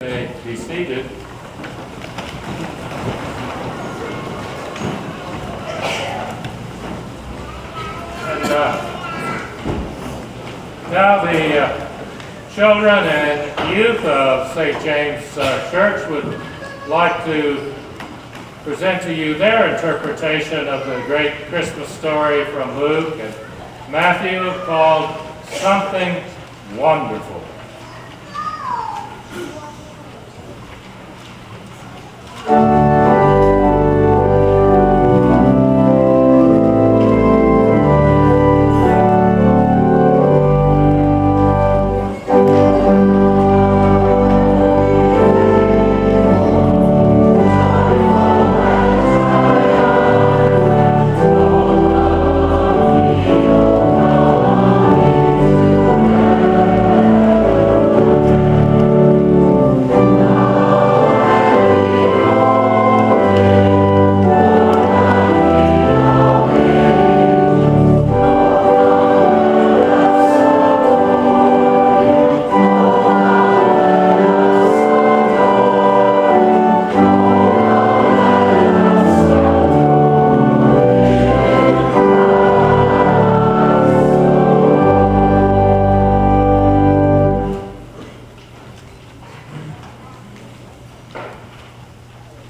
May be seated. And now the children and youth of St. James Church would like to present to you their interpretation of the great Christmas story from Luke and Matthew called Something Wonderful.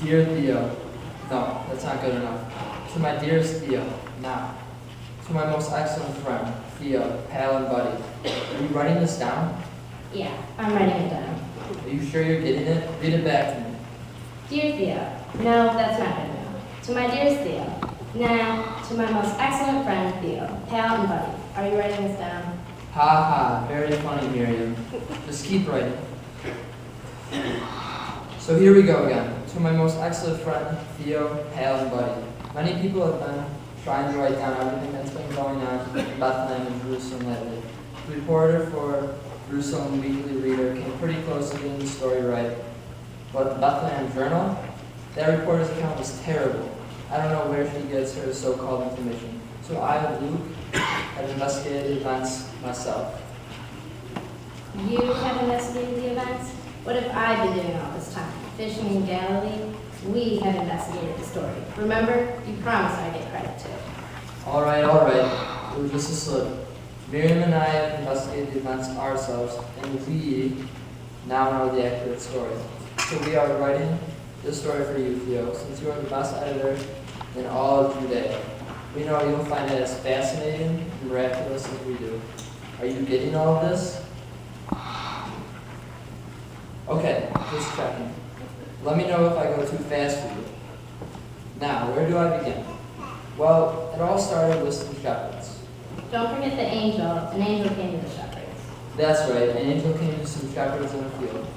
Dear Theo, no, that's not good enough. To my dearest Theo, now. To my most excellent friend, Theo, pal and buddy. Are you writing this down? Yeah, I'm writing it down. Are you sure you're getting it? Read it back to me. Dear Theo, no, that's not good enough. To my dearest Theo, now, to my most excellent friend, Theo, pal and buddy. Are you writing this down? Ha ha, very funny, Miriam. Just keep writing. So here we go again. To my most excellent friend, Theo, pal and buddy. Many people have been trying to write down everything that's been going on in Bethlehem and Jerusalem lately. The reporter for Jerusalem Weekly Reader came pretty close to getting the story right. But the Bethlehem Journal? That reporter's account was terrible. I don't know where she gets her so-called information. So I, Luke, have investigated the events myself. You have investigated the events? What have I been doing all this time? Fishing in Galilee? We have investigated the story. Remember, you promised I'd get credit too. All right. It was just a slip. Miriam and I have investigated the events ourselves, and we now know the accurate story. So we are writing this story for you, Theo, since you are the best editor in all of Judea. We know you'll find it as fascinating and miraculous as we do. Are you getting all of this? Okay, just checking. Let me know if I go too fast for you. Now, where do I begin? Well, it all started with some shepherds. Don't forget the angel. An angel came to the shepherds. That's right, an angel came to some shepherds in a field.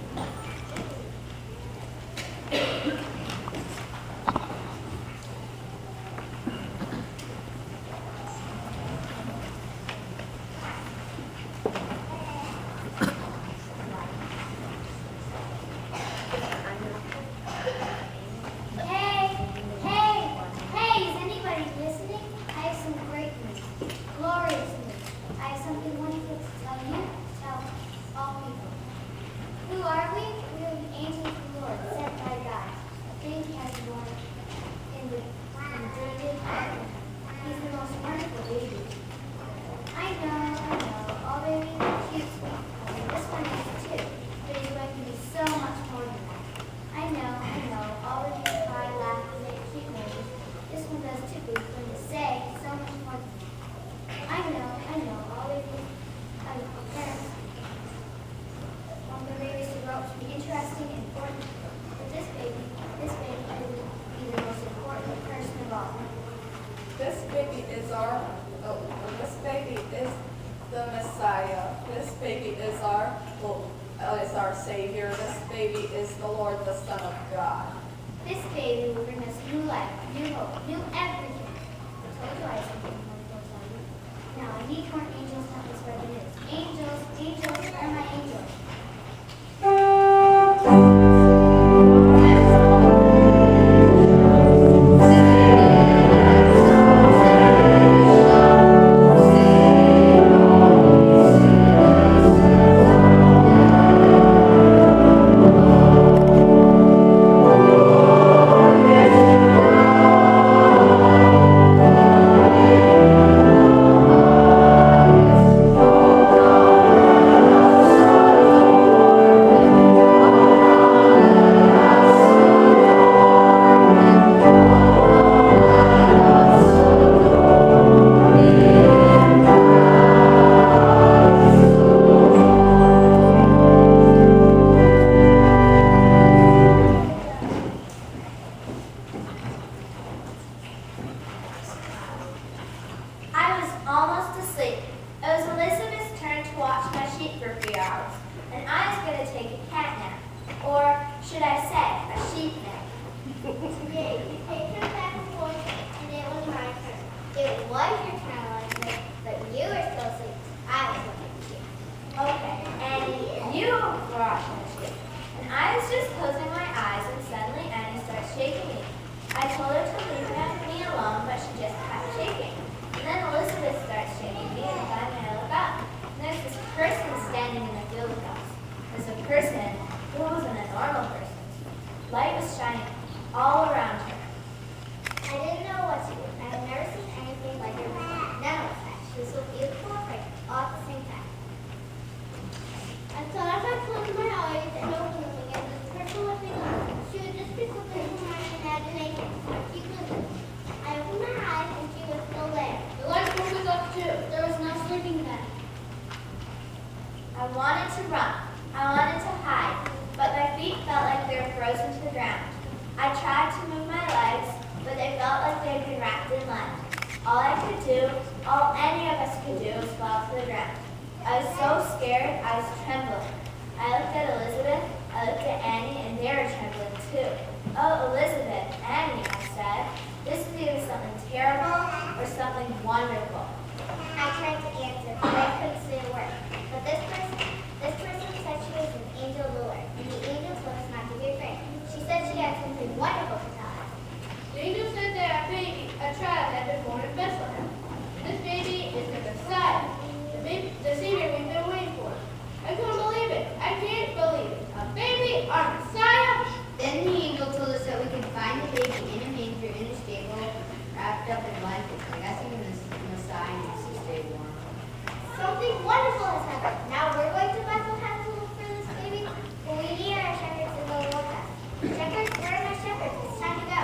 Is our Savior. This baby is the Lord, the Son of God. This baby will bring us new life, new hope, new everything. I told you I had something wonderful to tell you. Now I need more angels to help us spread the news. Angels, angels, where are my angels? should I say? A sheep now. Today, you picked her back and forth, and it was my turn. It was your turn, Elizabeth, but you were still asleep. I was looking at you. Okay, and you were watching the sheep. And I was just closing my eyes, and suddenly Annie starts shaking me. I told her to leave me alone, but she just kept shaking. And then Elizabeth starts shaking me, and finally I look up. And there's this person standing in the field with us. There's a person who wasn't a normal person. Light was shining all around her. I didn't know what to do. I had never seen anything like her before. None of that. She was so beautiful and pretty, all at the same time. I thought if I closed my eyes and opened them again, this person would be gone. She would just be something from my imagination. So I keep listening. I opened my eyes and she was still there. The lights were up too. There was no sleeping then. I wanted to run. I wanted to hide, but my feet felt like they were frozen to the ground. I tried to move my legs, but they felt like they had been wrapped in lead. All I could do, all any of us could do, was fall to the ground. I was so scared, I was trembling. I looked at Elizabeth, I looked at Annie, and they were trembling too. Oh, Elizabeth, Annie, I said, this is either something terrible or something wonderful. I tried to answer, but I couldn't say a word. But this person said she was an angel of the Lord, and the angel told us not to be afraid. She said she had something wonderful to tell us. The angel said that a child had been born in Bethlehem. And this baby is the Messiah, the Savior we've been waiting for. I couldn't believe it. I can't believe it. A baby, our Messiah. Then the angel told us that we could find the baby in a manger in a stable, wrapped up in blankets. I guess even the Messiah needs to stay warm. Something wonderful has happened. Now we're going to Bethlehem to look for this baby, but we need our shepherds to go with us. Shepherds, where are my shepherds? It's time to go.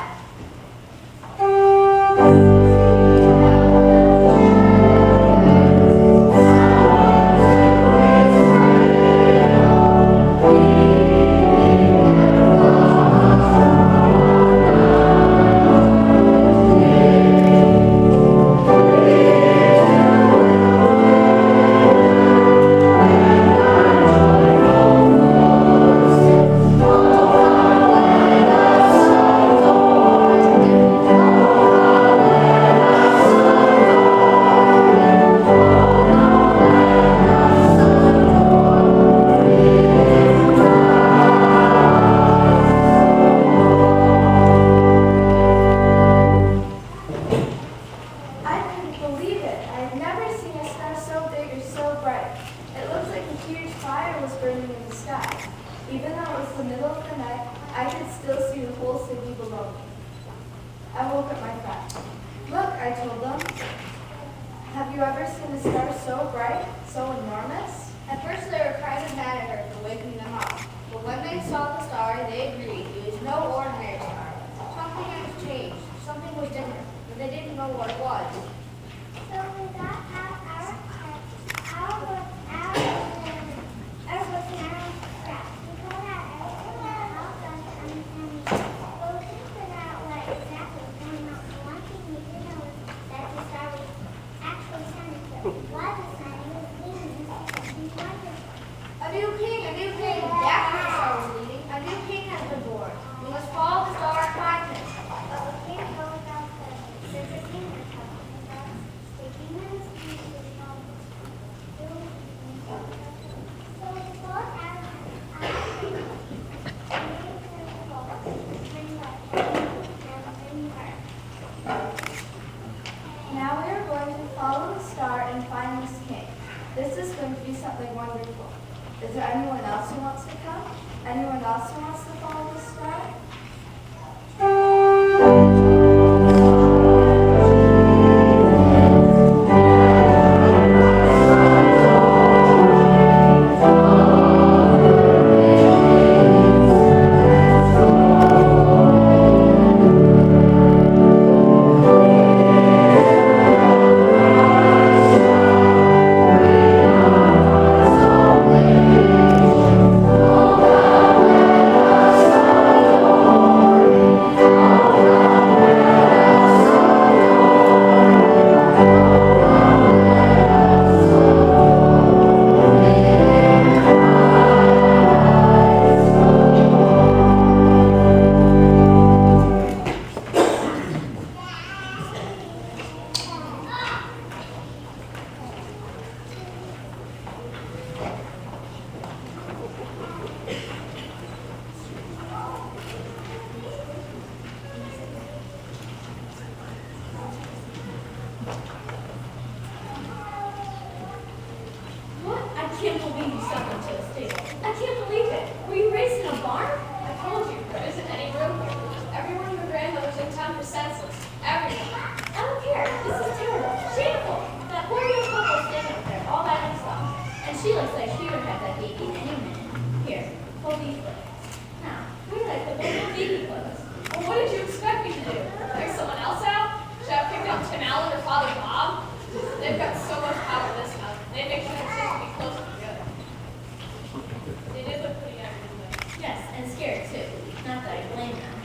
scared too. Not that I blame them.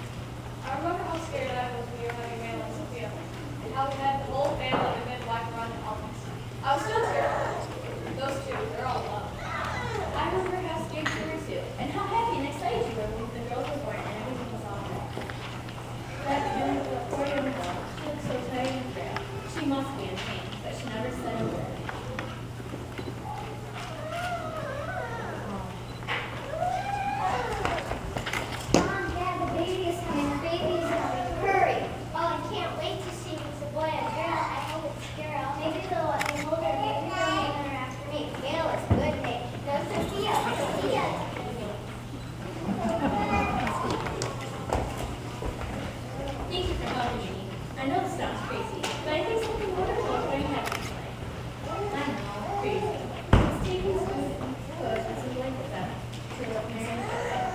I remember how scared I was when you were having Mail and Sophia, and how we had the whole family of men walking around the office. I was still scared. Those two, they're all love. I remember how scared you were too, and how happy and excited you were when the girls were born and everything was all right. That poor young girl, she looked so tired and frail. She must be in pain, but she never said a word. Mom, Dad, the baby is coming. The baby is coming. Hurry. Oh, I can't wait to see if it's a boy or a girl. I hope it's a girl. Maybe they'll let me hold her. Maybe they'll name her after me. Gail is a good name. No, Sophia. Sophia. Thank you for helping me. I know this sounds crazy, but I think something wonderful is going to happen tonight. I know, crazy. It's taking some clothes and some blankets out to look Mary and Sarah.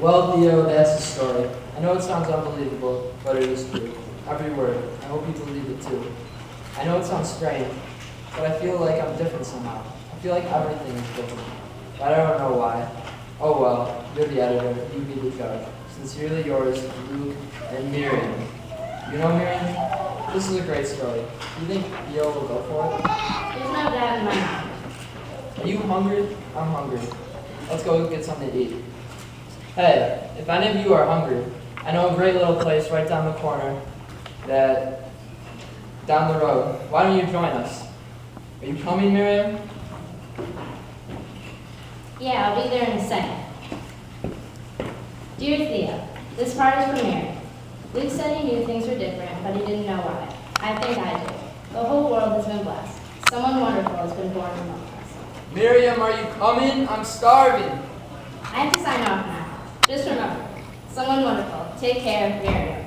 Well, Theo, that's the story. I know it sounds unbelievable, but it is true. Every word. I hope you believe it too. I know it sounds strange, but I feel like I'm different somehow. I feel like everything is different, but I don't know why. Oh well, you're the editor, you be the judge. Sincerely yours, Luke and Miriam. You know Miriam? This is a great story. Do you think Theo will go for it? There's no doubt in my mind. Are you hungry? I'm hungry. Let's go get something to eat. Hey, if any of you are hungry, I know a great little place right down the corner down the road. Why don't you join us? Are you coming, Miriam? Yeah, I'll be there in a second. Dear Thea, this part is for Mary. Luke said he knew things were different, but he didn't know why. I think I do. The whole world has been blessed. Someone wonderful has been born among us. Miriam, are you coming? I'm starving. I have to sign off now. Just remember, someone wonderful. Take care, Mary.